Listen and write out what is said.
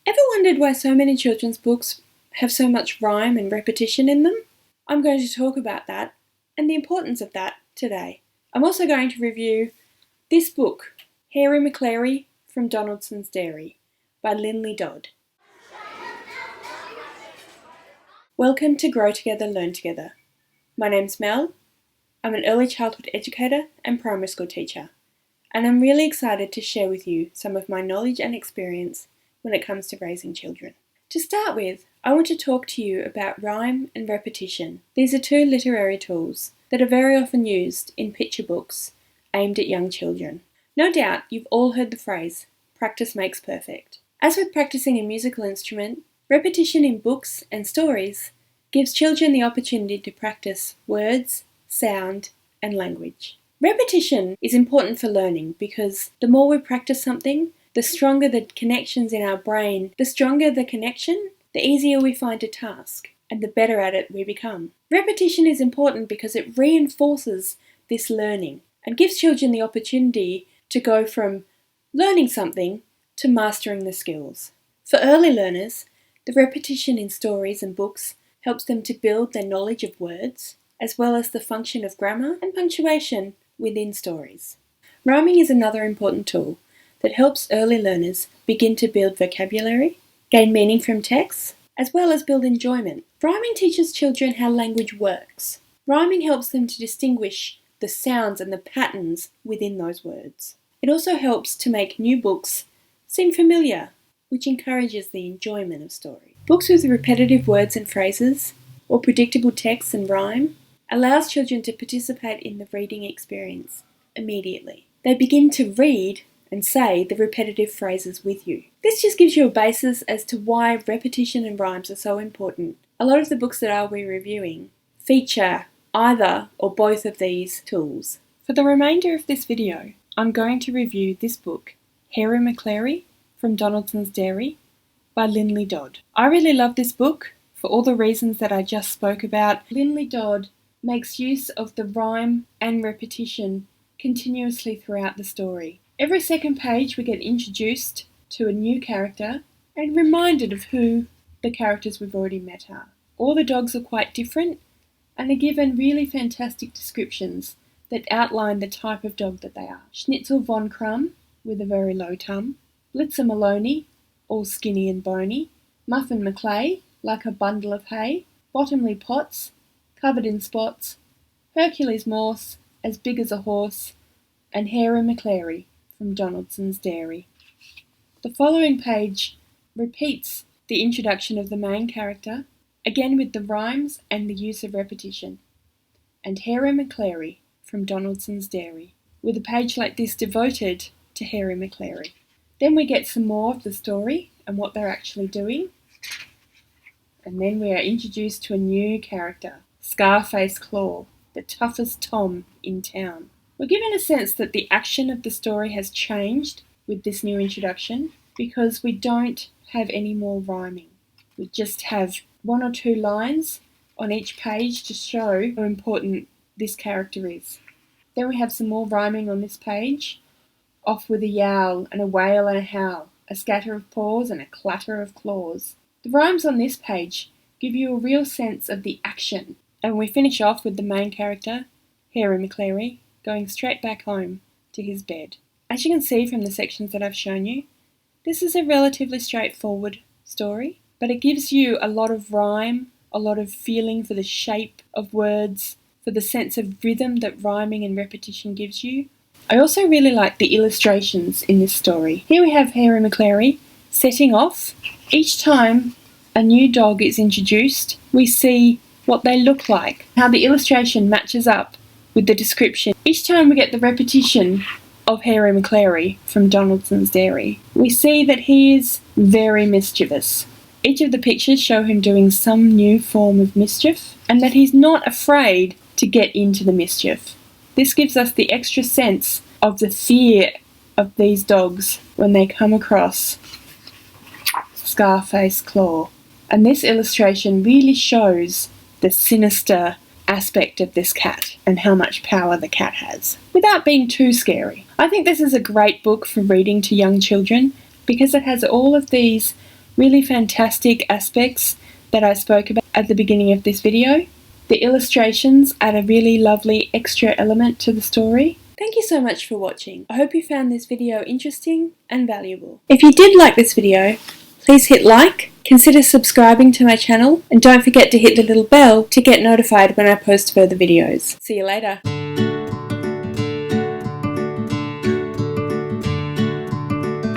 Ever wondered why so many children's books have so much rhyme and repetition in them? I'm going to talk about that and the importance of that today. I'm also going to review this book, Harry Maclary from Donaldsons Dairy by Linley Dodd. Welcome to Grow Together, Learn Together. My name's Mel. I'm an early childhood educator and primary school teacher, and I'm really excited to share with you some of my knowledge and experience when it comes to raising children. To start with, I want to talk to you about rhyme and repetition. These are two literary tools that are very often used in picture books aimed at young children. No doubt you've all heard the phrase, practice makes perfect. As with practicing a musical instrument, repetition in books and stories gives children the opportunity to practice words, sound, and language. Repetition is important for learning because the more we practice something, the stronger the connections in our brain. The stronger the connection, the easier we find a task, and the better at it we become. Repetition is important because it reinforces this learning and gives children the opportunity to go from learning something to mastering the skills. For early learners, the repetition in stories and books helps them to build their knowledge of words, as well as the function of grammar and punctuation within stories. Rhyming is another important tool that helps early learners begin to build vocabulary, gain meaning from texts, as well as build enjoyment. Rhyming teaches children how language works. Rhyming helps them to distinguish the sounds and the patterns within those words. It also helps to make new books seem familiar, which encourages the enjoyment of story. Books with repetitive words and phrases, or predictable text and rhyme, allows children to participate in the reading experience immediately. They begin to read and say the repetitive phrases with you. This just gives you a basis as to why repetition and rhymes are so important. A lot of the books that I'll be reviewing feature either or both of these tools. For the remainder of this video, I'm going to review this book, Harry Maclary from Donaldsons Dairy by Linley Dodd. I really love this book for all the reasons that I just spoke about. Linley Dodd makes use of the rhyme and repetition continuously throughout the story. Every second page we get introduced to a new character and reminded of who the characters we've already met are. All the dogs are quite different and are given really fantastic descriptions that outline the type of dog that they are. Schnitzel von Krumm, with a very low tum. Blitzer Maloney, all skinny and bony. Muffin McClay, like a bundle of hay. Bottomley Potts, covered in spots. Hercules Morse, as big as a horse. And Harry Maclary from Donaldsons Dairy. The following page repeats the introduction of the main character, again with the rhymes and the use of repetition. And Harry Maclary from Donaldsons Dairy, with a page like this devoted to Harry Maclary. Then we get some more of the story and what they're actually doing. And then we are introduced to a new character, Scarface Claw, the toughest Tom in town. We're given a sense that the action of the story has changed with this new introduction because we don't have any more rhyming. We just have one or two lines on each page to show how important this character is. Then we have some more rhyming on this page. Off with a yowl and a wail and a howl, a scatter of paws and a clatter of claws. The rhymes on this page give you a real sense of the action. And we finish off with the main character, Harry Maclary, going straight back home to his bed. As you can see from the sections that I've shown you, this is a relatively straightforward story, but it gives you a lot of rhyme, a lot of feeling for the shape of words, for the sense of rhythm that rhyming and repetition gives you. I also really like the illustrations in this story. Here we have Harry Maclary setting off. Each time a new dog is introduced, we see what they look like, how the illustration matches up with the description. Each time we get the repetition of Harry Maclary from Donaldsons Dairy, we see that he is very mischievous. Each of the pictures show him doing some new form of mischief, and that he's not afraid to get into the mischief. This gives us the extra sense of the fear of these dogs when they come across Scarface Claw. And this illustration really shows the sinister aspect of this cat and how much power the cat has, without being too scary. I think this is a great book for reading to young children because it has all of these really fantastic aspects that I spoke about at the beginning of this video. The illustrations add a really lovely extra element to the story. Thank you so much for watching. I hope you found this video interesting and valuable. If you did like this video, please hit like, consider subscribing to my channel, and don't forget to hit the little bell to get notified when I post further videos. See you later.